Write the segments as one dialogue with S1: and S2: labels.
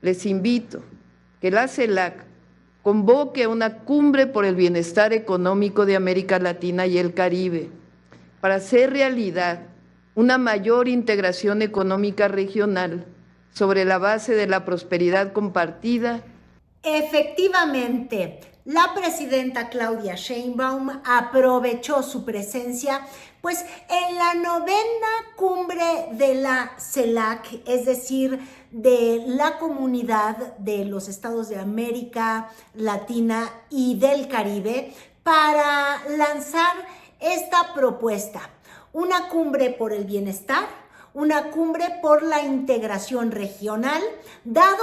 S1: Les invito que la CELAC convoque una cumbre por el bienestar económico de América Latina y el Caribe para hacer realidad una mayor integración económica regional sobre la base de la prosperidad compartida.
S2: Efectivamente, la presidenta Claudia Sheinbaum aprovechó su presencia pues en la novena cumbre de la CELAC, es decir, de la Comunidad de los Estados de América Latina y del Caribe, para lanzar esta propuesta, una cumbre por el bienestar, una cumbre por la integración regional, dado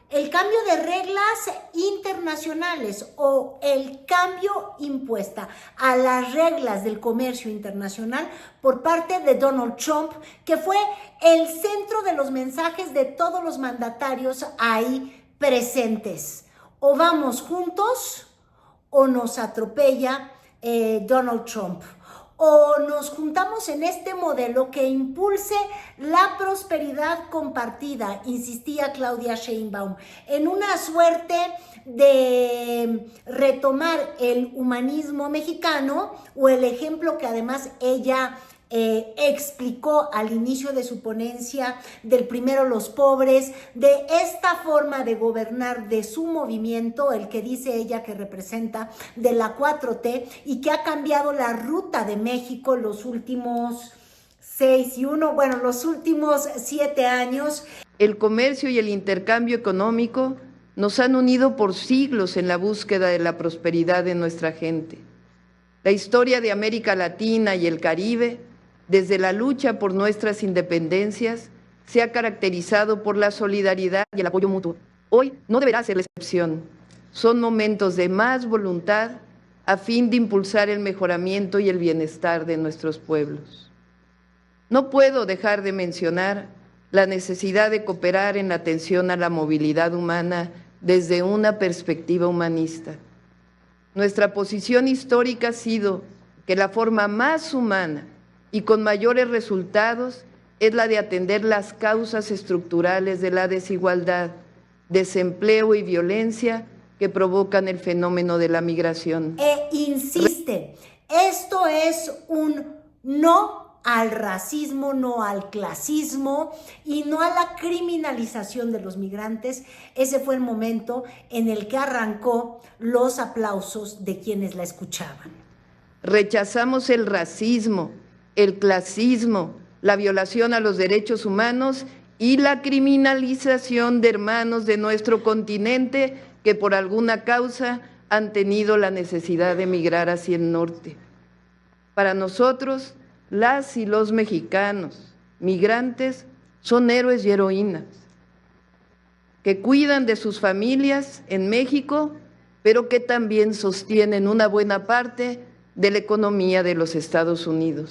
S2: el cambio de reglas internacionales o el cambio impuesta a las reglas del comercio internacional por parte de Donald Trump, que fue el centro de los mensajes de todos los mandatarios ahí presentes. O vamos juntos o nos atropella Donald Trump. O nos juntamos en este modelo que impulse la prosperidad compartida, insistía Claudia Sheinbaum, en una suerte de retomar el humanismo mexicano o el ejemplo que además ella explicó al inicio de su ponencia del primero los pobres, de esta forma de gobernar de su movimiento, el que dice ella que representa de la 4T y que ha cambiado la ruta de México los últimos 7 años.
S1: El comercio y el intercambio económico nos han unido por siglos en la búsqueda de la prosperidad de nuestra gente. La historia de América Latina y el Caribe, desde la lucha por nuestras independencias, se ha caracterizado por la solidaridad y el apoyo mutuo. Hoy no deberá ser la excepción. Son momentos de más voluntad a fin de impulsar el mejoramiento y el bienestar de nuestros pueblos. No puedo dejar de mencionar la necesidad de cooperar en la atención a la movilidad humana desde una perspectiva humanista. Nuestra posición histórica ha sido que la forma más humana y con mayores resultados es la de atender las causas estructurales de la desigualdad, desempleo y violencia que provocan el fenómeno de la migración.
S2: Insiste, esto es un no al racismo, no al clasismo y no a la criminalización de los migrantes. Ese fue el momento en el que arrancó los aplausos de quienes la escuchaban.
S1: Rechazamos el racismo, el clasismo, la violación a los derechos humanos y la criminalización de hermanos de nuestro continente que por alguna causa han tenido la necesidad de emigrar hacia el norte. Para nosotros, las y los mexicanos migrantes son héroes y heroínas que cuidan de sus familias en México, pero que también sostienen una buena parte de la economía de los Estados Unidos.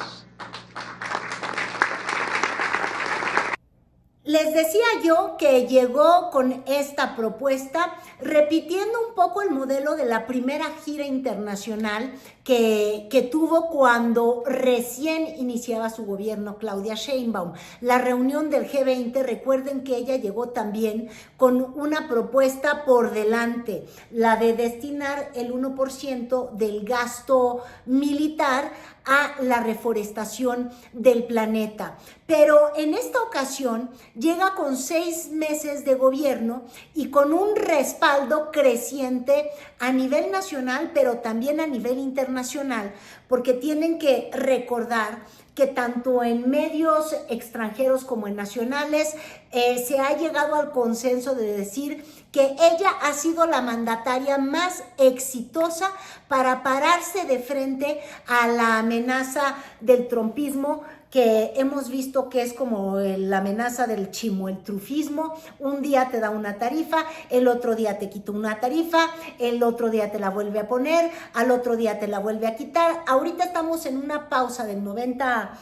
S2: Les decía yo que llegó con esta propuesta repitiendo un poco el modelo de la primera gira internacional que tuvo cuando recién iniciaba su gobierno Claudia Sheinbaum. La reunión del G20, recuerden que ella llegó también con una propuesta por delante, la de destinar el 1% del gasto militar a la reforestación del planeta. Pero en esta ocasión llega con 6 meses de gobierno y con un respaldo creciente a nivel nacional, pero también a nivel internacional, porque tienen que recordar que tanto en medios extranjeros como en nacionales se ha llegado al consenso de decir que ella ha sido la mandataria más exitosa para pararse de frente a la amenaza del trumpismo, que hemos visto que es como la amenaza del chimoeltrufismo. Un día te da una tarifa, el otro día te quita una tarifa, el otro día te la vuelve a poner, al otro día te la vuelve a quitar. Ahorita estamos en una pausa de 90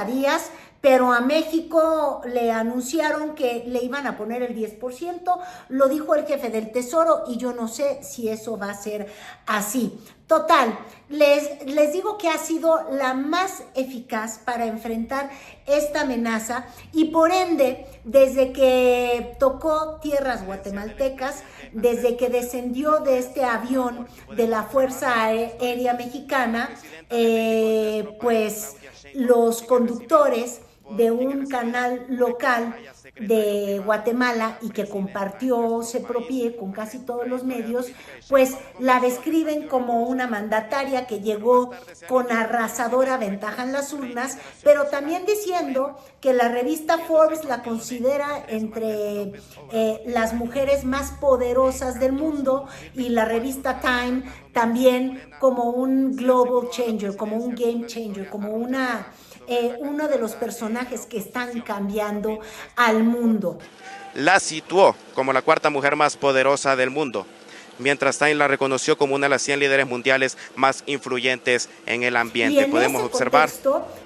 S2: días, pero a México le anunciaron que le iban a poner el 10%, lo dijo el jefe del Tesoro y yo no sé si eso va a ser así. Total, les digo que ha sido la más eficaz para enfrentar esta amenaza y por ende, desde que tocó tierras guatemaltecas, desde que descendió de este avión de la Fuerza Aérea Mexicana, pues los conductores de un canal local de Guatemala y que compartió Sepropie con casi todos los medios, pues la describen como una mandataria que llegó con arrasadora ventaja en las urnas, pero también diciendo que la revista Forbes la considera entre las mujeres más poderosas del mundo y la revista Time también como un global changer, como un game changer, como uno de los personajes que están cambiando al mundo.
S3: La situó como la cuarta mujer más poderosa del mundo, mientras Time la reconoció como una de las 100 líderes mundiales más influyentes en el ambiente. Podemos observar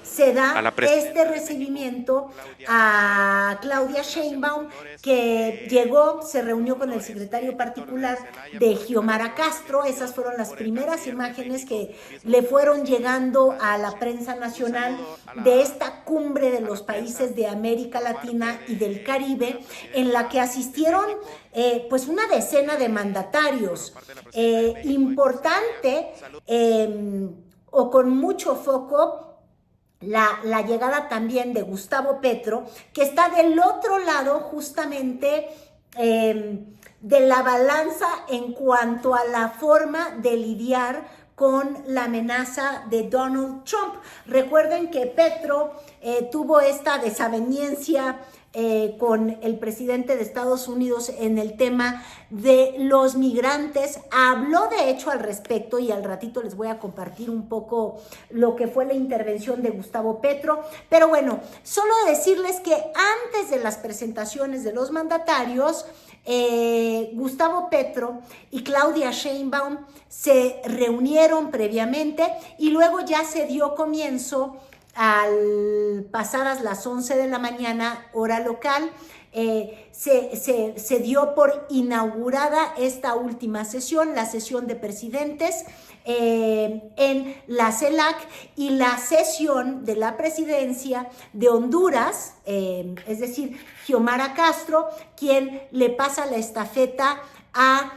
S2: se da este recibimiento a Claudia Sheinbaum, que llegó, se reunió con el secretario particular de Xiomara Castro. Esas fueron las primeras imágenes que le fueron llegando a la prensa nacional de esta cumbre de los países de América Latina y del Caribe, en la que asistieron pues una decena de mandatarios. Importante o con mucho foco la llegada también de Gustavo Petro, que está del otro lado justamente de la balanza en cuanto a la forma de lidiar con la amenaza de Donald Trump. Recuerden que Petro tuvo esta desaveniencia con el presidente de Estados Unidos en el tema de los migrantes. Habló de hecho al respecto y al ratito les voy a compartir un poco lo que fue la intervención de Gustavo Petro. Pero bueno, solo decirles que antes de las presentaciones de los mandatarios, Gustavo Petro y Claudia Sheinbaum se reunieron previamente y luego ya se dio comienzo pasadas las 11 de la mañana, hora local. Se dio por inaugurada esta última sesión, la sesión de presidentes en la CELAC, y la sesión de la presidencia de Honduras, es decir, Xiomara Castro, quien le pasa la estafeta a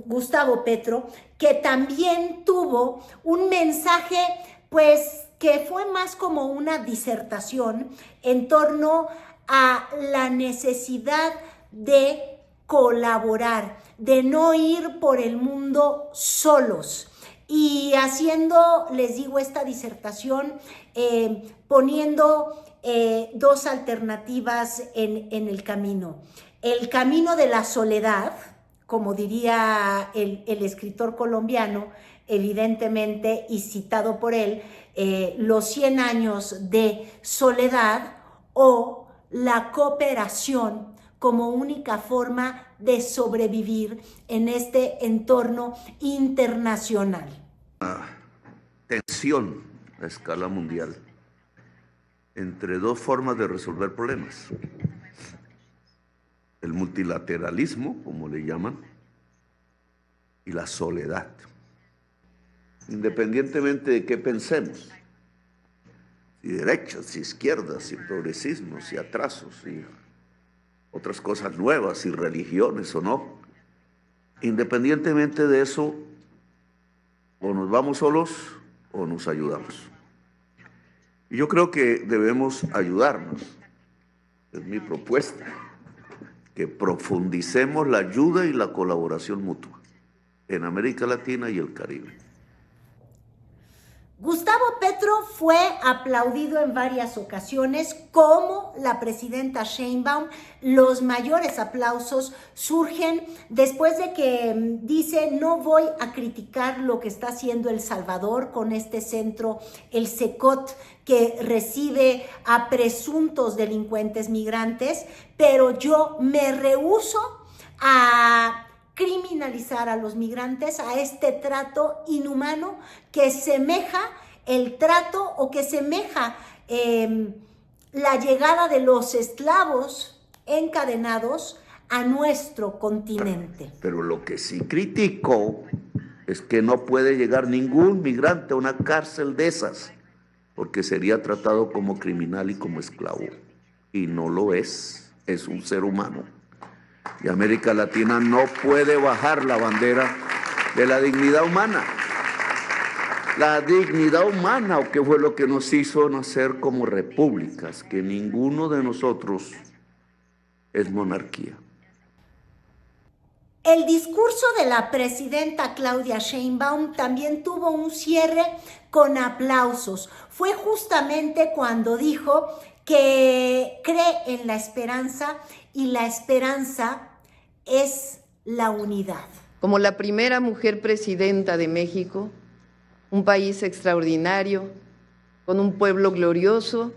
S2: Gustavo Petro, que también tuvo un mensaje, pues, que fue más como una disertación en torno a la necesidad de colaborar, de no ir por el mundo solos. Y haciendo, les digo, esta disertación, poniendo dos alternativas en el camino. El camino de la soledad, como diría el escritor colombiano, evidentemente, y citado por él, los 100 años de soledad, o la cooperación como única forma de sobrevivir en este entorno internacional.
S4: Tensión a escala mundial entre dos formas de resolver problemas: el multilateralismo, como le llaman, y la soledad. Independientemente de qué pensemos, si derechas, si izquierdas, si progresismo, si atrasos, si otras cosas nuevas, si religiones o no, independientemente de eso, o nos vamos solos o nos ayudamos. Y yo creo que debemos ayudarnos. Es mi propuesta, que profundicemos la ayuda y la colaboración mutua en América Latina y el Caribe.
S2: Gustavo Petro fue aplaudido en varias ocasiones, como la presidenta Sheinbaum. Los mayores aplausos surgen después de que dice: no voy a criticar lo que está haciendo El Salvador con este centro, el CECOT, que recibe a presuntos delincuentes migrantes, pero yo me rehúso a criminalizar a los migrantes, a este trato inhumano que semeja el trato, o que semeja la llegada de los esclavos encadenados a nuestro continente.
S4: Pero lo que sí critico es que no puede llegar ningún migrante a una cárcel de esas, porque sería tratado como criminal y como esclavo. Y no lo es un ser humano. Y América Latina no puede bajar la bandera de la dignidad humana. La dignidad humana, o que fue lo que nos hizo nacer como repúblicas, que ninguno de nosotros es monarquía.
S2: El discurso de la presidenta Claudia Sheinbaum también tuvo un cierre con aplausos. Fue justamente cuando dijo que cree en la esperanza y la esperanza es la unidad.
S1: Como la primera mujer presidenta de México, un país extraordinario, con un pueblo glorioso,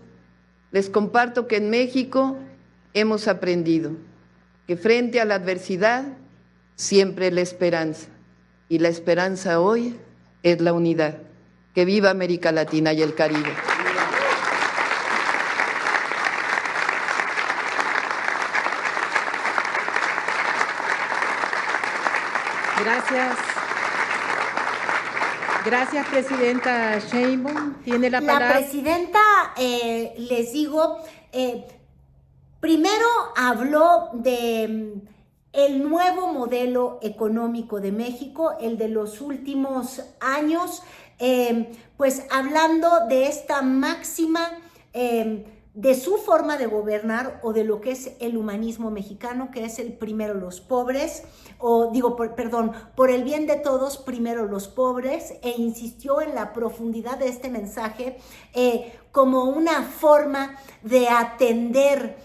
S1: les comparto que en México hemos aprendido que frente a la adversidad siempre la esperanza, y la esperanza hoy es la unidad. Que viva América Latina y el Caribe.
S5: Gracias. Gracias, presidenta Sheinbaum. Tiene la palabra.
S2: La presidenta, les digo, primero habló de el nuevo modelo económico de México, el de los últimos años, pues hablando de esta máxima de su forma de gobernar o de lo que es el humanismo mexicano, que es el primero los pobres, o digo, perdón, por el bien de todos, primero los pobres, e insistió en la profundidad de este mensaje como una forma de atender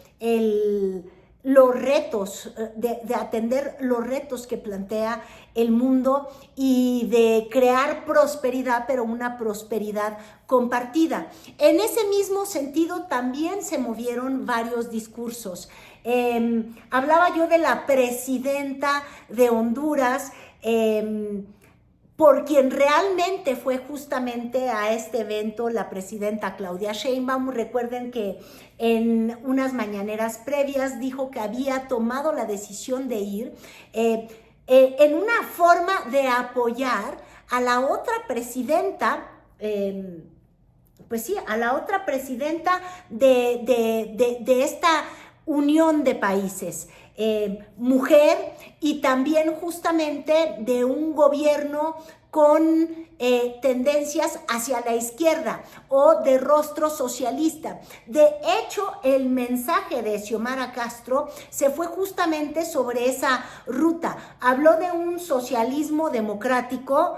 S2: los retos, de atender los retos que plantea el mundo y de crear prosperidad, pero una prosperidad compartida. En ese mismo sentido también se movieron varios discursos. Hablaba yo de la presidenta de Honduras, por quien realmente fue justamente a este evento la presidenta Claudia Sheinbaum. Recuerden que en unas mañaneras previas dijo que había tomado la decisión de ir en una forma de apoyar a la otra presidenta, pues sí, a la otra presidenta de esta unión de países, mujer, y también justamente de un gobierno con tendencias hacia la izquierda o de rostro socialista. De hecho, el mensaje de Xiomara Castro se fue justamente sobre esa ruta. Habló de un socialismo democrático,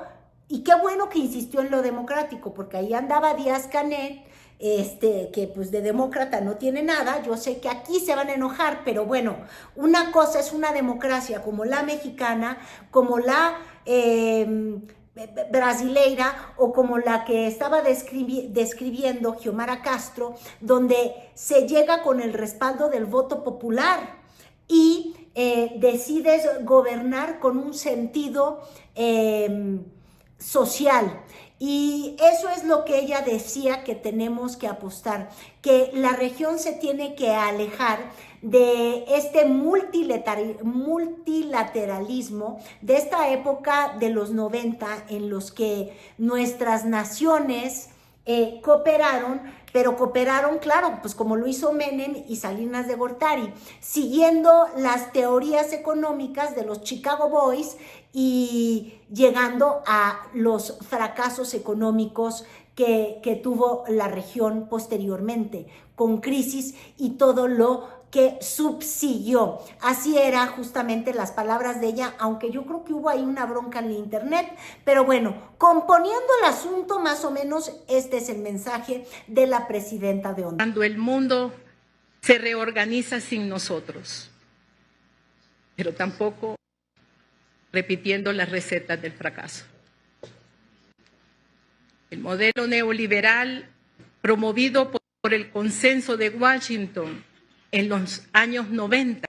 S2: y qué bueno que insistió en lo democrático, porque ahí andaba Díaz-Canet, que pues de demócrata no tiene nada. Yo sé que aquí se van a enojar, pero bueno, una cosa es una democracia como la mexicana, como la brasileira o como la que estaba describiendo Xiomara Castro, donde se llega con el respaldo del voto popular y decides gobernar con un sentido social. Y eso es lo que ella decía que tenemos que apostar, que la región se tiene que alejar de este multilateralismo de esta época de los 90 en los que nuestras naciones cooperaron, pero cooperaron, claro, pues como lo hizo Menem y Salinas de Gortari, siguiendo las teorías económicas de los Chicago Boys y llegando a los fracasos económicos que tuvo la región posteriormente, con crisis y todo lo que subsiguió. Así eran justamente las palabras de ella, aunque yo creo que hubo ahí una bronca en la internet, pero bueno, componiendo el asunto más o menos, este es el mensaje de la presidenta de Honduras.
S5: Cuando el mundo se reorganiza sin nosotros, pero tampoco repitiendo las recetas del fracaso. El modelo neoliberal promovido por el consenso de Washington en los años 90,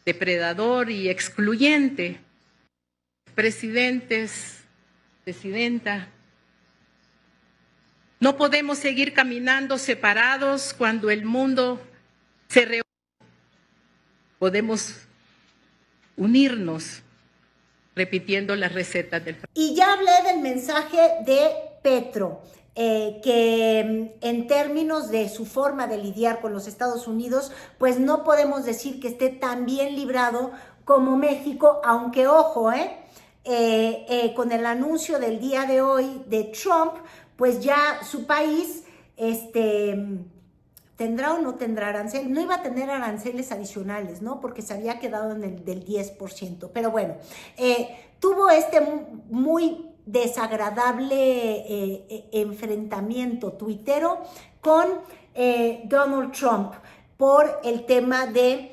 S5: depredador y excluyente, presidenta, no podemos seguir caminando separados cuando el mundo se reúne. Podemos unirnos repitiendo las recetas del fracaso.
S2: Y ya hablé del mensaje de Petro, que en términos de su forma de lidiar con los Estados Unidos, pues no podemos decir que esté tan bien librado como México, aunque ojo, con el anuncio del día de hoy de Trump, pues ya su país, ¿tendrá o no tendrá aranceles? No iba a tener aranceles adicionales, ¿no? Porque se había quedado en el del 10%. Pero bueno, tuvo muy desagradable enfrentamiento tuitero con Donald Trump por el tema de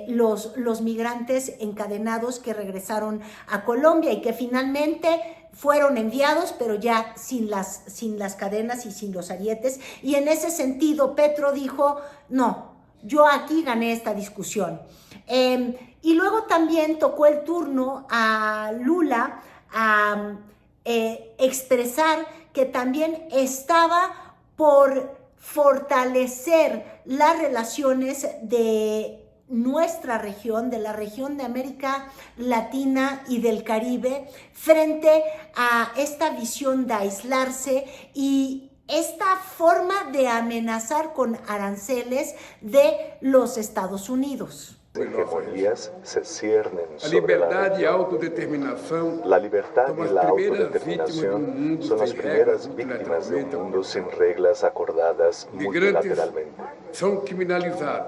S2: los migrantes encadenados que regresaron a Colombia y que finalmente fueron enviados, pero ya sin las cadenas y sin los arietes. Y en ese sentido, Petro dijo, no, yo aquí gané esta discusión. Y luego también tocó el turno a Lula a expresar que también estaba por fortalecer las relaciones de nuestra región, de la región de América Latina y del Caribe, frente a esta visión de aislarse y esta forma de amenazar con aranceles de los Estados Unidos.
S6: Hegemonías se ciernen sobre la región. La libertad y la autodeterminación son las primeras víctimas de un mundo sin reglas acordadas multilateralmente.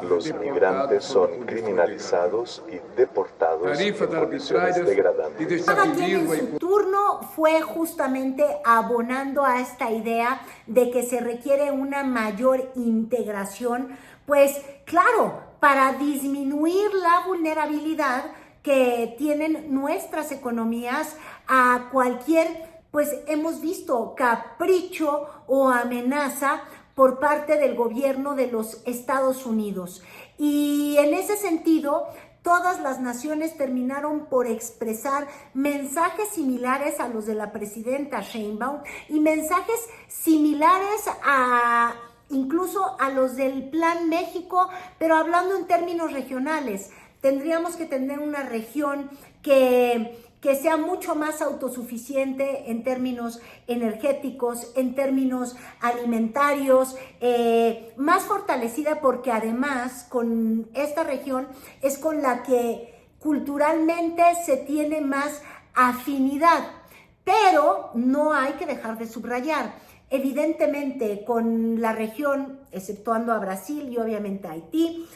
S6: Los migrantes son criminalizados y deportados en condiciones degradantes.
S2: Cada quien en su turno fue justamente abonando a esta idea de que se requiere una mayor integración, pues claro, para disminuir la vulnerabilidad que tienen nuestras economías a cualquier, pues hemos visto, capricho o amenaza por parte del gobierno de los Estados Unidos. Y en ese sentido, todas las naciones terminaron por expresar mensajes similares a los de la presidenta Sheinbaum y mensajes similares incluso a los del Plan México, pero hablando en términos regionales. Tendríamos que tener una región que sea mucho más autosuficiente en términos energéticos, en términos alimentarios, más fortalecida, porque además con esta región es con la que culturalmente se tiene más afinidad, pero no hay que dejar de subrayar. Evidentemente, con la región, exceptuando a Brasil y obviamente a Haití,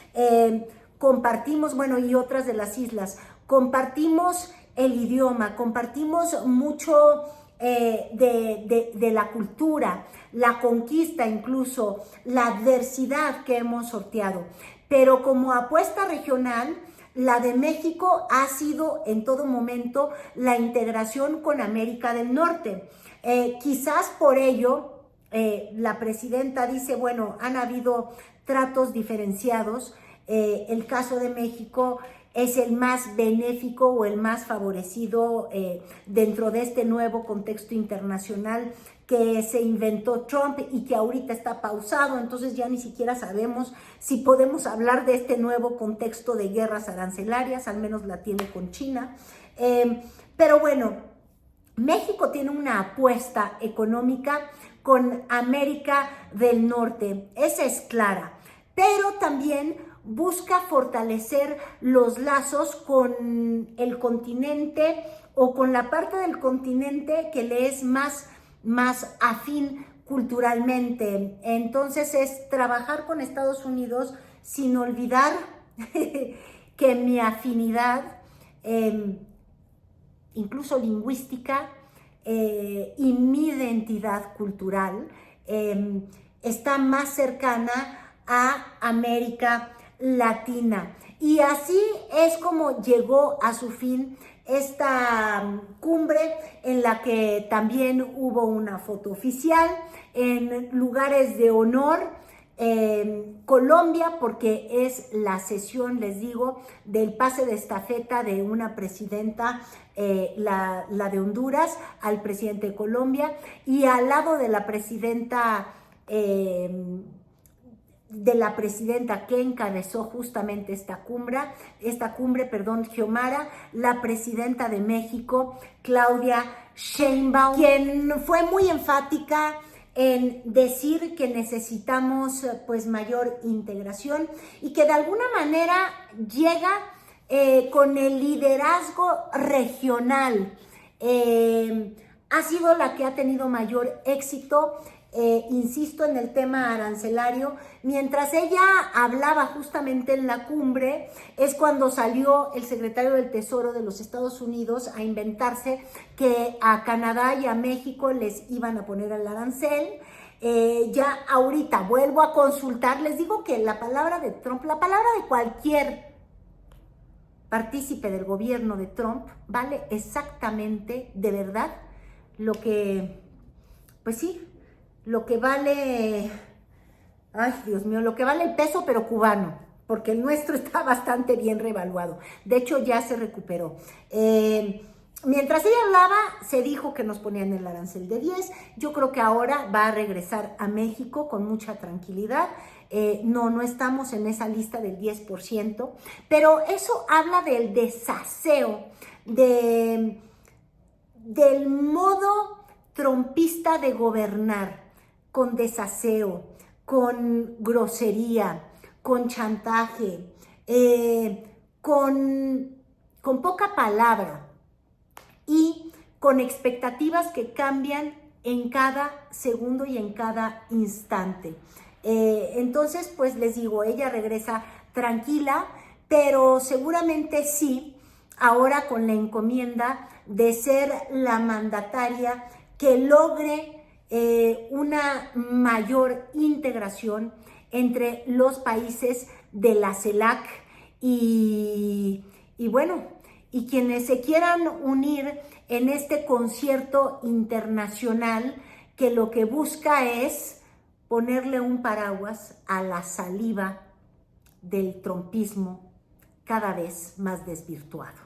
S2: compartimos, bueno, y otras de las islas, compartimos el idioma, compartimos mucho de la cultura, la conquista incluso, la adversidad que hemos sorteado. Pero como apuesta regional, la de México ha sido en todo momento la integración con América del Norte. Quizás por ello la presidenta dice, bueno, han habido tratos diferenciados, el caso de México es el más benéfico o el más favorecido dentro de este nuevo contexto internacional que se inventó Trump y que ahorita está pausado, entonces ya ni siquiera sabemos si podemos hablar de este nuevo contexto de guerras arancelarias, al menos la tiene con China, pero bueno, México tiene una apuesta económica con América del Norte, esa es clara, pero también busca fortalecer los lazos con el continente o con la parte del continente que le es más afín culturalmente. Entonces es trabajar con Estados Unidos sin olvidar que mi afinidad incluso lingüística y mi identidad cultural está más cercana a América Latina. Y así es como llegó a su fin esta cumbre, en la que también hubo una foto oficial en lugares de honor. Colombia, porque es la sesión, les digo, del pase de estafeta de una presidenta, la de Honduras, al presidente de Colombia, y al lado de la presidenta de la presidenta que encabezó justamente esta cumbre, Xiomara, la presidenta de México, Claudia Sheinbaum, quien fue muy enfática en decir que necesitamos pues mayor integración y que de alguna manera llega con el liderazgo regional. Ha sido la que ha tenido mayor éxito, insisto, en el tema arancelario. Mientras ella hablaba justamente en la cumbre, es cuando salió el secretario del Tesoro de los Estados Unidos a inventarse que a Canadá y a México les iban a poner el arancel. Ya ahorita vuelvo a consultar, les digo que la palabra de Trump, la palabra de cualquier partícipe del gobierno de Trump, vale exactamente, de verdad, lo que, pues sí, lo que vale, ay Dios mío, lo que vale el peso pero cubano, porque el nuestro está bastante bien revaluado. De hecho ya se recuperó. Mientras ella hablaba, se dijo que nos ponían el arancel de 10. Yo creo que ahora va a regresar a México con mucha tranquilidad. No estamos en esa lista del 10%, pero eso habla del desaseo, del modo trumpista de gobernar, con desaseo, con grosería, con chantaje, con poca palabra y con expectativas que cambian en cada segundo y en cada instante. Entonces, pues les digo, ella regresa tranquila, pero seguramente sí, ahora con la encomienda de ser la mandataria que logre una mayor integración entre los países de la CELAC y bueno, y quienes se quieran unir en este concierto internacional que lo que busca es ponerle un paraguas a la saliva del trumpismo cada vez más desvirtuado.